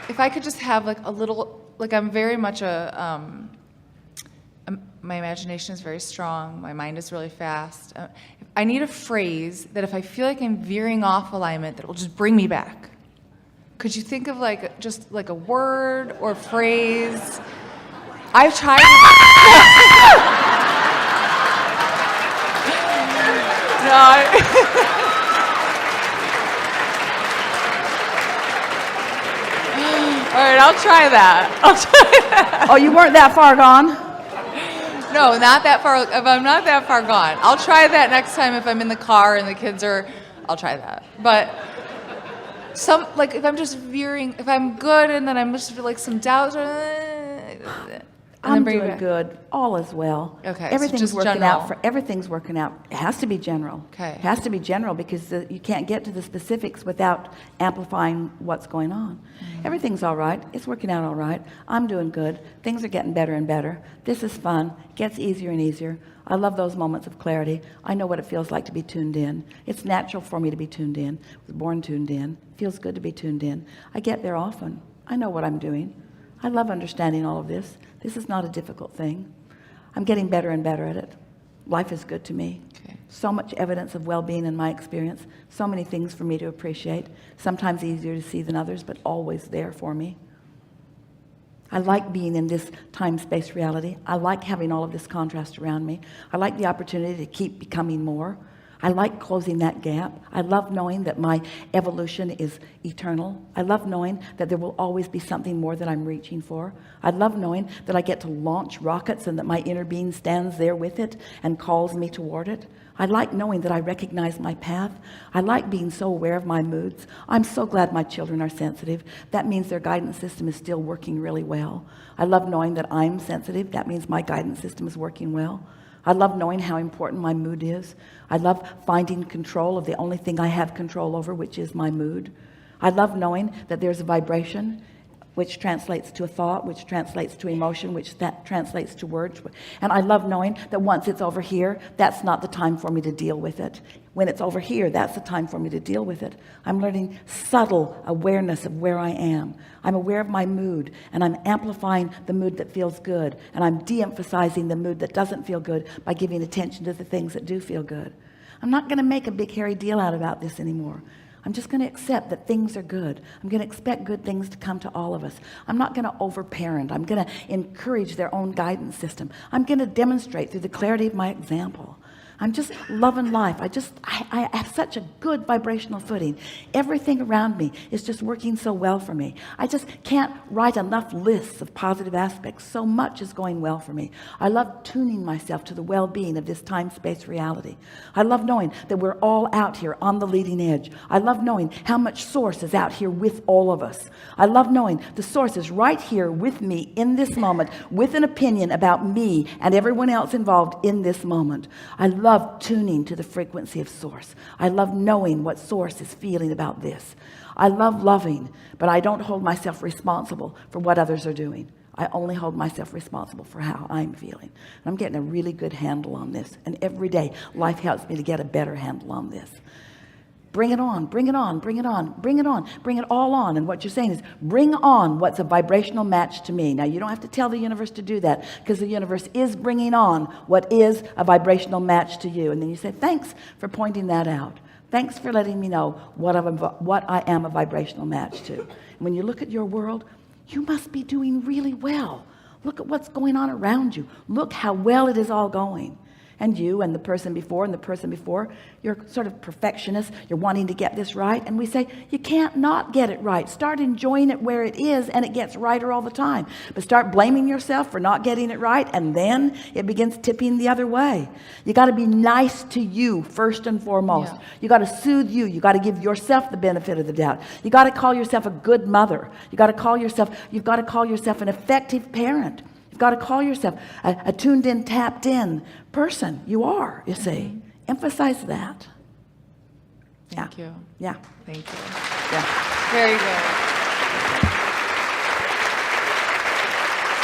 if I could just have like a little, like I'm very much my imagination is very strong. My mind is really fast. I need a phrase that if I feel like I'm veering off alignment, that will just bring me back. Could you think of like just like a word or phrase? I've tried. All right, I'll try that. Oh, you weren't that far gone? No, not that far. If I'm not that far gone, I'll try that next time if I'm in the car and the kids are, I'll try that. But like if I'm just veering, if I'm good and then I'm just like some doubt, I'm doing good. All is well. Okay. Everything's so working general. out. Everything's working out. It has to be general. Okay. It has to be general because you can't get to the specifics without amplifying what's going on. Mm-hmm. Everything's all right. It's working out all right. I'm doing good. Things are getting better and better. This is fun. It gets easier and easier. I love those moments of clarity. I know what it feels like to be tuned in. It's natural for me to be tuned in. I was born tuned in. It feels good to be tuned in. I get there often. I know what I'm doing. I love understanding all of this. This is not a difficult thing. I'm getting better and better at it. Life is good to me. Okay. So much evidence of well-being in my experience. So many things for me to appreciate. Sometimes easier to see than others, but always there for me. I like being in this time-space reality. I like having all of this contrast around me. I like the opportunity to keep becoming more. I like closing that gap. I love knowing that my evolution is eternal. I love knowing that there will always be something more that I'm reaching for. I love knowing that I get to launch rockets and that my inner being stands there with it and calls me toward it. I like knowing that I recognize my path. I like being so aware of my moods. I'm so glad my children are sensitive. That means their guidance system is still working really well. I love knowing that I'm sensitive. That means my guidance system is working well. I love knowing how important my mood is. I love finding control of the only thing I have control over, which is my mood. I love knowing that there's a vibration which translates to a thought, which translates to emotion, which that translates to words. And I love knowing that once it's over here, that's not the time for me to deal with it. When it's over here, that's the time for me to deal with it. I'm learning subtle awareness of where I am. I'm aware of my mood, and I'm amplifying the mood that feels good, and I'm de-emphasizing the mood that doesn't feel good by giving attention to the things that do feel good. I'm not going to make a big hairy deal out about this anymore. I'm just going to accept that things are good. I'm going to expect good things to come to all of us. I'm not going to overparent. I'm going to encourage their own guidance system. I'm going to demonstrate through the clarity of my example. I'm just loving life. I have such a good vibrational footing. Everything around me is just working so well for me. I just can't write enough lists of positive aspects. So much is going well for me. I love tuning myself to the well-being of this time-space reality. I love knowing that we're all out here on the leading edge. I love knowing how much source is out here with all of us. I love knowing the source is right here with me in this moment, with an opinion about me and everyone else involved in this moment. I love tuning to the frequency of source. I love knowing what source is feeling about this. I love loving, but I don't hold myself responsible for what others are doing. I only hold myself responsible for how I'm feeling. And I'm getting a really good handle on this. And every day, life helps me to get a better handle on this. Bring it on, bring it on, bring it on, bring it on, bring it all on. And what you're saying is, bring on what's a vibrational match to me. Now, you don't have to tell the universe to do that, because the universe is bringing on what is a vibrational match to you. And then you say, thanks for pointing that out. Thanks for letting me know what I am a vibrational match to. And when you look at your world, you must be doing really well. Look at what's going on around you. Look how well it is all going. And you and the person before and the person before, you're sort of perfectionists. You're wanting to get this right. And we say, you can't not get it right. Start enjoying it where it is, and it gets righter all the time. But start blaming yourself for not getting it right, and then it begins tipping the other way. You got to be nice to you first and foremost. Yeah. You got to soothe you. You got to give yourself the benefit of the doubt. You got to call yourself a good mother. You've got to call yourself an effective parent. Got to call yourself a tuned in, tapped in person. You are, you see. Emphasize that. Thank you. Yeah. Thank you. Yeah. Very good.